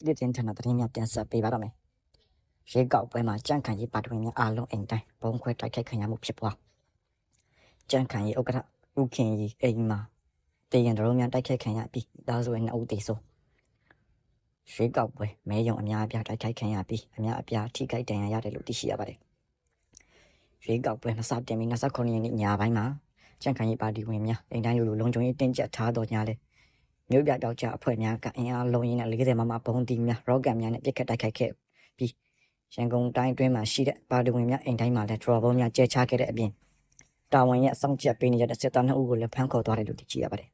ဒီတင်ထနာတရင်များပြန်ဆက်ပေးပါတော့မယ်ရေကောက်ပွဲမှာကြန့်ခိုင်ရေးပါတွင်များအားလုံးအိမ်တိုင်းဘုံခွဲတိုက်ခိုက်ခံရမှုဖြစ်ပွားကြန့်ခိုင်ရေးဥက္ကဋ္ဌဦးခင်ကြီးအိမ်မှာတေရင်တော်များတိုက်ခိုက်ခံရပြီးသားစုရဲ့2ဦးသေဆုံးရွှေကောက်ပွဲမဲယုံအများအပြားတိုက်ခိုက်ခံရပြီးအများအပြားထိခိုက်ဒဏ်ရာရတယ်လို့သိရှိရပါတယ်ရွှေကောက်ပွဲမစတင်မီ29ရက်နေ့ညပိုင်းမှာကြန့်ခိုင်ရေးပါတီဝင်များအိမ်တိုင်းလိုလုံခြုံရေးတင်းကျပ်ထားတော်ညာလဲမြို့ပြတောက်ကြအဖွဲ့များကအင်အားလုံးရင်းနဲ့40မမဘုံတီများရော့ကတ်များနဲ့ပြစ်ခတ်တိုက်ခိုက်ခဲ့ပြီးရန်ကုန်တိုင်းအတွင်းမှာရှိတဲ့ပါတီဝင်များအိမ်တိုင်းမှာလည်းဒရော်ဘုံများကျဲချခဲ့တဲ့အပြင်တာဝန်ရဲ့အဆောင်ကျက်ပေးနေတဲ့စစ်သား2ဦးကိုလည်းဖမ်းခေါ်သွားတယ်လို့သိရှိရပါတယ်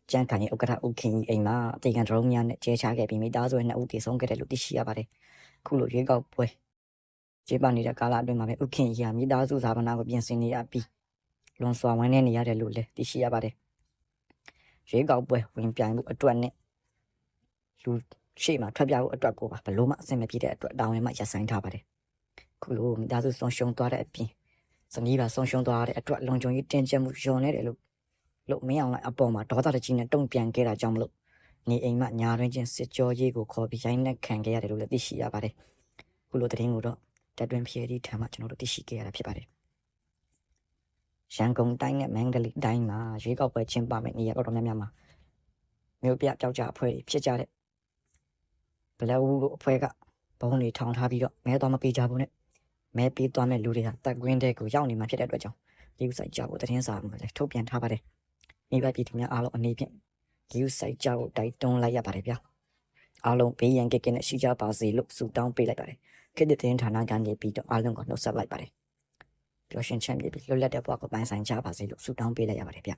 ကြန့်ခိုင်ရေးဥက္ကဋ္ဌဦးခင်ကြီးအိမ်မှာတေကန်ဒရုန်းများနဲ့ကျဲချခဲ့ပြီးမိသားစုရဲ့2ဦးသေဆုံးခဲ့တယ်လို့သိရှိရပါတယ်ခုလိုရွေးကောက်ပွဲကျေးပနေတဲ့ကာလအတွင်းမှာပဲဦးခင်ကြီးဟာမိသားစုဇာပနာကိုပြင်ဆင်နေရပြီးလွန်စွာဝမ်းနည်းနေရတယ်လို့လည်းသိရှိရပါတယ်ရွေးကောက်ပွဲဝင်ပြိုင်မှုအတွက်နဲ့လူရှေ့မှာထွက်ပြဖို့အတွက်ကိုပါဘလို့မှအဆင်မပြေတဲ့အတွက်တာဝန်မှရပ်ဆိုင်းထားပါတယ်ခုလိုမိသားစုဆုံးရှုံးသွားတဲ့အပြင်ဇနီးပါဆုံးရှုံးသွားတဲ့အတွက်လုံခြုံရေးတင်းကျပ်မှုလျော်နေတယ်လို့မင်းအောင်လိုက်အပေါ်မှာဒေါသတကြီးနဲ့တုံ့ပြန်ခဲ့တာကြောင့်မလို့နေအိမ်မှာညာတွင်ချင်းစစ်ကြောရေးကိုခေါ်ပြီးရိုင်းနှက်ခံခဲ့ရတယ်လို့လည်းသိရှိရပါတယ်ခုလိုသတင်းကိုတော့တက်တွင်ဖြေဒီထံမှကျွန်တော်တို့သိရှိခဲ့ရတာဖြစ်ပါတယ်ရန်ကုန်တိုင်းနဲ့မန္တလေးတိုင်းမှာရွေးကောက်ပွဲကျင်းပမယ့်နေရာတော်တော်များများမှာမြို့ပြပျောက်ကြားအဖွဲ့တွေဖြစ်ကြတဲ့ဘလက်ဦးတို့အဖွဲ့ကဘုံတွေထောင်ထားပြီးတော့မဲသွားမပေးကြဘူးနဲ့မဲပေးသွားမဲ့လူတွေဟာတက်ကွင်းတဲ့ကိုရောက်နေမှဖြစ်တဲ့အတွက်ကြောင့်ဒီဥဆိုင်ကြဖို့သတင်းစာမှာလည်းထုတ်ပြန်ထားပါတယ်မိဘပြည်သူများအားလုံးအနေဖြင့်ဒီဥဆိုင်ကြဖို့တိုက်တွန်းလိုက်ရပါတယ်ဗျာအားလုံးဘေးရန်ကင်းကင်းနဲ့ရှိကြပါစေလို့ဆုတောင်းပေးလိုက်ပါတယ်ခေတ်သစ်သတင်းဌာနကနေပြီးတော့အားလုံးကိုနှုတ်ဆက်လိုက်ပါတယ်ပျော်ရွှင်ချမ်းမြေပြီးလွတ်လပ်တဲ့ဘဝကိုပိုင်ဆိုင်ကြပါစေလို့ဆုတောင်းပေးလိုက်ရပါတယ်ဗျ